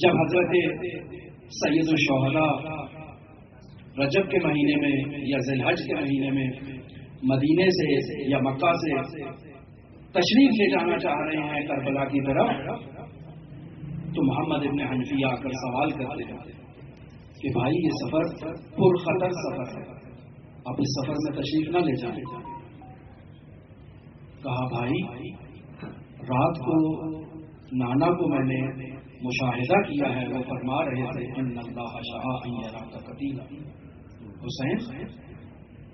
جب حضرت سید الشہداء رجب کے مہینے میں یا ذی الحج کے مہینے میں مدینے سے یا مکہ سے تشریف لے جانا چاہ رہے ہیں کربلا کی طرف، تو محمد ابن حنفیہ آ کر سوال کرتے ہیں کہ بھائی یہ سفر پرخطر سفر ہے، آپ اس سفر میں تشریف نہ لے جائیں۔ کہا بھائی رات کو نانا کو میں نے مشاہدہ کیا ہے، وہ فرما رہے تھے ان اللہ شاء ان یراک قتیلا، حسین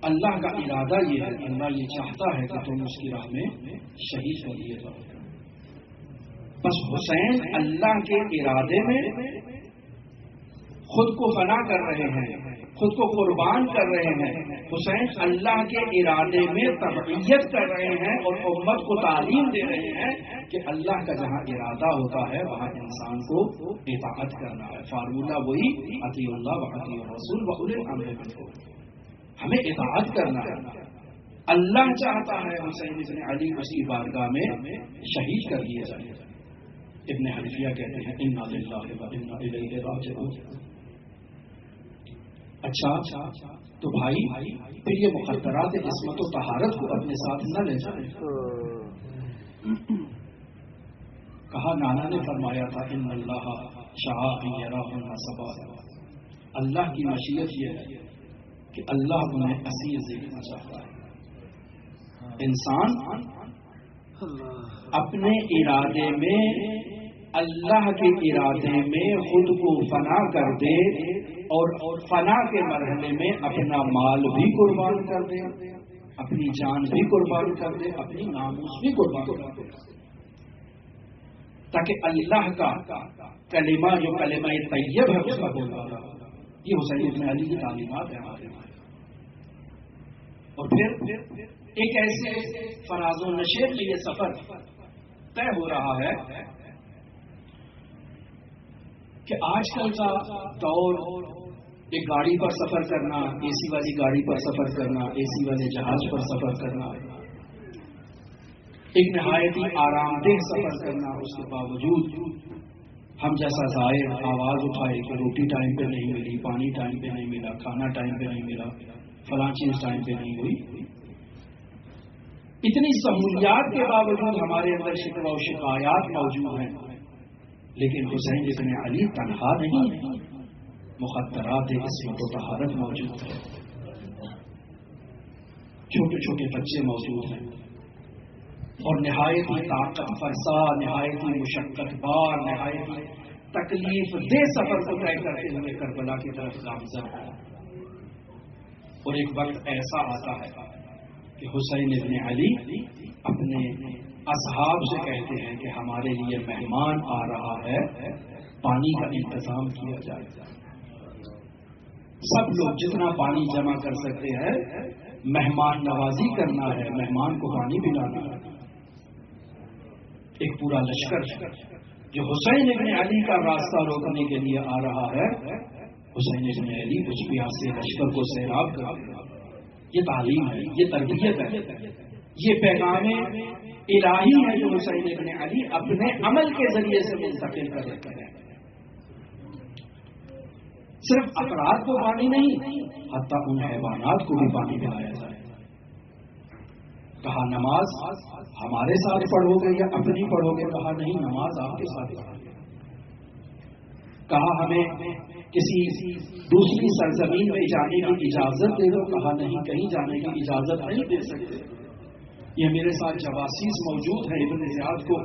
اللہ کا ارادہ یہ ہے، اللہ یہ چاہتا ہے کہ تم اس کی راہ میں شہید کر دیے جاؤ۔ بس حسین اللہ کے ارادے میں خود کو فنا کر رہے ہیں، خود کو قربان کر رہے ہیں، حسین اللہ کے ارادے میں تبعیت کر رہے ہیں اور امت کو تعلیم دے رہے ہیں کہ اللہ کا جہاں ارادہ ہوتا ہے وہاں انسان کو اطاعت کرنا ہے۔ فارمولہ وہی اطیع اللہ و اطیع الرسول و اولی الامر منکم، ہمیں اطاعت کرنا ہے۔ اللہ چاہتا ہے حسین ابن علی اس کی بارگاہ میں شہید کر دیے جائیں۔ ابن حنفیہ کہتے ہیں انا للہ و انا الیہ راجعون۔ اچھا تو بھائی پھر یہ مقدرات عصمت و طہارت کو اپنے ساتھ نہ لے جائیں۔ کہا نانا نے فرمایا تھا ان اللہ شاء ان یراہن سبا، اللہ کی مشیت یہ ہے کہ اللہ انہیں اسیر دیکھنا چاہتا ہے۔ انسان اپنے ارادے میں اللہ کے ارادے میں خود کو فنا کر دے اور فنا کے مرحلے میں اپنا مال بھی قربان کر دے، اپنی جان بھی قربان کر دے، اپنی ناموس بھی قربان کر دے، تاکہ اللہ کا کلمہ جو کلمہ طیب ہے اس کا بولنا۔ یہ حسین ابن علی کی تعلیمات ہے ہمارے۔ اور پھر ایک ایسے فراز و نشیب میں یہ سفر طے ہو رہا ہے کہ آج کل کا دور ایک گاڑی پر سفر کرنا، اے سی والی گاڑی پر سفر کرنا، اے سی والے جہاز پر سفر کرنا، ایک نہایت ہی آرام دہ سفر کرنا، اس کے باوجود ہم جیسا زائر آواز اٹھائے کہ روٹی ٹائم پہ نہیں ملی، پانی ٹائم پہ نہیں ملا، کھانا ٹائم پہ نہیں ملا، فلاں چیز ٹائم پہ نہیں ہوئی۔ اتنی سہولیات کے باوجود ہمارے اندر شکوہ و شکایات موجود ہیں، لیکن حسین ابن علی تنہا نہیں ہے، مخدرات عصمت و طہارت موجود ہے، چھوٹے چھوٹے بچے موجود ہیں، اور نہایت ہی طاقت فرسا، نہایت ہی مشقت بار، نہایت ہی تکلیف دہ سفر کو طے کرتے ہوئے کربلا کی طرف گامزن ہے۔ اور ایک وقت ایسا آتا ہے کہ حسین ابن علی اپنے اصحاب سے کہتے ہیں کہ ہمارے لیے مہمان آ رہا ہے، پانی کا انتظام کیا جائے۔ سب لوگ جتنا پانی جمع کر سکتے ہیں، مہمان نوازی کرنا ہے، مہمان کو پانی پلانا ہے۔ ایک پورا لشکر جو حسین ابن علی کا راستہ روکنے کے لیے آ رہا ہے، حسین ابن علی اس پیاسے لشکر کو سیراب کر دیا۔ یہ تعلیم ہے، یہ تربیت ہے، یہ پیغام الہی ہے جو حسین ابن علی اپنے عمل کے ذریعے سے منتقل کر رہے ہیں۔ صرف افراد کو پانی نہیں، حتیٰ ان حیوانات کو بھی پانی پلایا جائے۔ کہا نماز ہمارے ساتھ پڑھو گے یا اپنی پڑھو گے؟ کہا نہیں، نماز آپ کے ساتھ پڑھو گے۔ کہا ہمیں کسی دوسری سرزمین میں جانے کی اجازت دے دو؟ کہا نہیں، کہیں جانے کی اجازت نہیں دے سکتے، یہ میرے ساتھ جواسیس موجود ہیں، ابن زیاد کو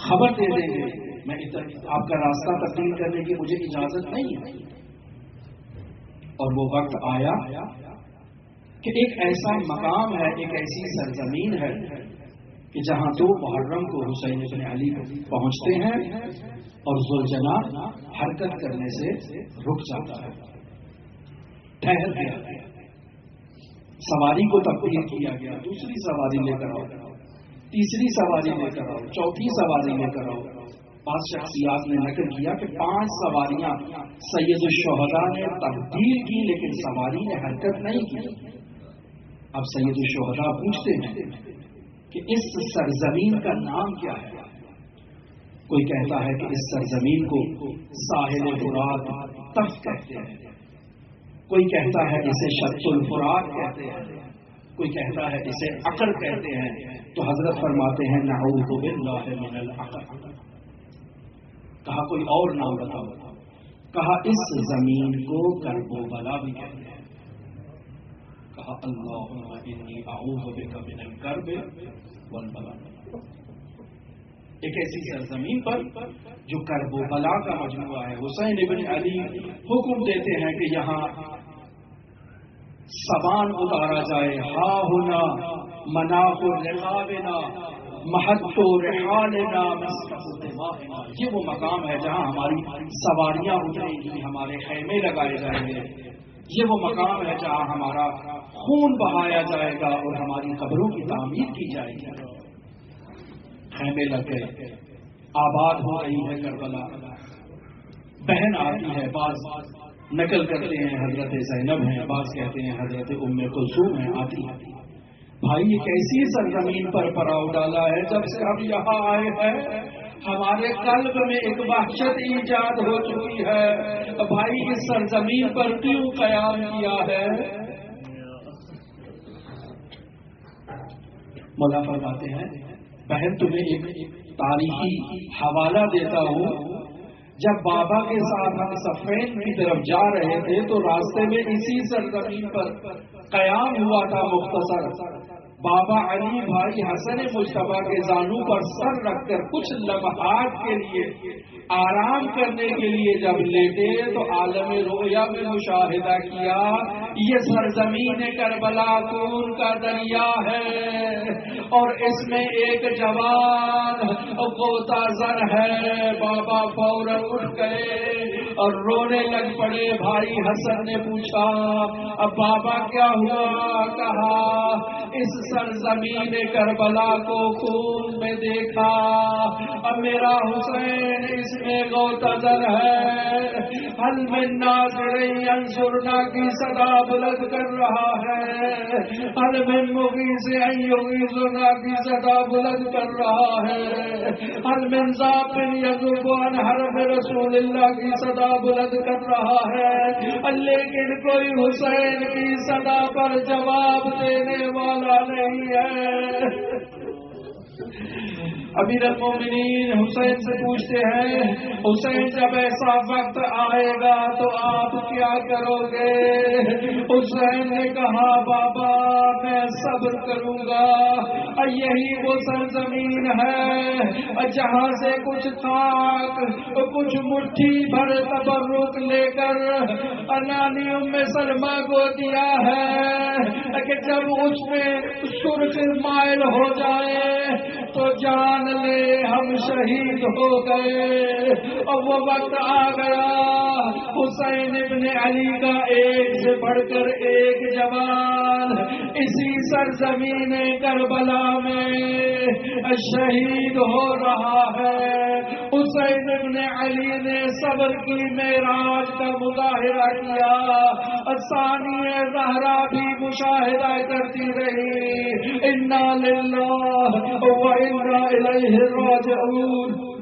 خبر دے دیں گے، میں آپ کا راستہ تبدیل کرنے کی مجھے اجازت نہیں ہے۔ اور وہ وقت آیا کہ ایک ایسا مقام ہے، ایک ایسی سرزمین ہے کہ جہاں 2 محرم کو حسین ابن علی پہنچتے ہیں اور ذوالجنا حرکت کرنے سے رک جاتا ہے، ٹھہر گیا، سواری کو تبدیل کیا گیا، دوسری سواری لے کر آؤ، تیسری سواری لے کر آؤ، چوتھی سواری لے کر آؤ۔ بعض شخصیات نے نقل کیا کہ 5 سواریاں سید الشہداء نے تبدیل کی، لیکن سواری نے حرکت نہیں کی۔ اب سید الشہداء پوچھتے ہیں کہ اس سرزمین کا نام کیا ہے؟ کوئی کہتا ہے کہ اس سرزمین کو ساحل فرات طف کہتے ہیں، کوئی کہتا ہے اسے شط الفرات کہتے ہیں، کوئی کہتا ہے اسے عقر کہتے ہیں۔ تو حضرت فرماتے ہیں نعوذ باللہ من العقر۔ کہا کوئی اور نام بتاؤ، کہا اس زمین کو کرب و بلا بھی کہتے ہیں۔ کہا اللہم انی اعوذ بک من الکرب والبلا۔ ایک ایسی سرزمین پر جو کرب و بلا کا مجموعہ ہے۔ حسین ابن علی حکم دیتے ہیں کہ یہاں سبان اتارا جائے، ہا ہونا مناف رقابنا محط رحالنا مسکب دماغنا۔ یہ وہ مقام ہے جہاں ہماری سواریاں اتریں گی، ہمارے خیمے لگائے جائیں گے۔ یہ وہ مقام ہے جہاں ہمارا خون بہایا جائے گا اور ہماری قبروں کی تعمیر کی جائے گی۔ خیمے لگ گئے، آباد ہو رہی ہے کربلا۔ بہن آتی ہے، بعض نقل کرتے ہیں حضرت زینب ہیں، بعض کہتے ہیں حضرت ام کلثوم ہیں، آتی ہے۔ بھائی یہ کیسی سرزمین پر پڑاؤ ڈالا ہے؟ جب سے ہم یہاں آئے ہیں ہمارے قلب میں ایک وحشت ایجاد ہو چکی ہے، بھائی اس سرزمین پر کیوں قیام کیا ہے؟ مولا فرماتے ہیں بہن تمہیں ایک تاریخی حوالہ دیتا ہوں۔ جب بابا کے ساتھ ہم صفین کی طرف جا رہے تھے تو راستے میں اسی سرزمین پر قیام ہوا تھا مختصر۔ بابا علی بھائی حسن مجتبیٰ کے زانو پر سر رکھ کر کچھ لمحات کے لیے آرام کرنے کے لیے جب لیٹے تو عالم رویا میں مشاہدہ کیا یہ سرزمین کربلا خون کا دریا ہے اور اس میں ایک جوان غوطہ زن ہے۔ بابا فوراً اٹھ گئے اور رونے لگ پڑے۔ بھائی حسن نے پوچھا اب بابا کیا ہوا؟ کہا اس سرزمین کربلا کو خون میں دیکھا، اب میرا حسین اس میں غوطہ زن ہے۔ حل من ناظر ینظرنا کی صدا بلند کر رہا ہے، حل من مغیث ان یغیثنا کی صدا بلند کر رہا ہے، حل من ذاب یذب عن حرم رسول اللہ کی صدا بلند کر رہا ہے، لیکن کوئی حسین کی صدا پر جواب دینے والا نہیں ہے۔ امیر المومنین حسین سے پوچھتے ہیں حسین جب ایسا وقت آئے گا تو آپ کیا کرو گے؟ حسین نے کہا بابا میں صبر کروں گا، یہی وہ سرزمین ہے جہاں سے کچھ خاک کچھ مٹھی بھر تبرک لے کر نانی ام سلمہ کو دیا ہے کہ جب اس میں سرخ مائل ہو جائے تو جان لے ہم شہید ہو گئے۔ اور وہ وقت آ گیا حسین ابن علی کا ایک سے بڑھ کر ایک جوان اسی سرزمین کربلا میں شہید ہو رہا ہے۔ حسین ابن علی نے صبر کی معراج کا مظاہرہ کیا، ثانیہ زہرا بھی مشاہدہ کرتی رہی انا للہ و انا الیہ راجعون۔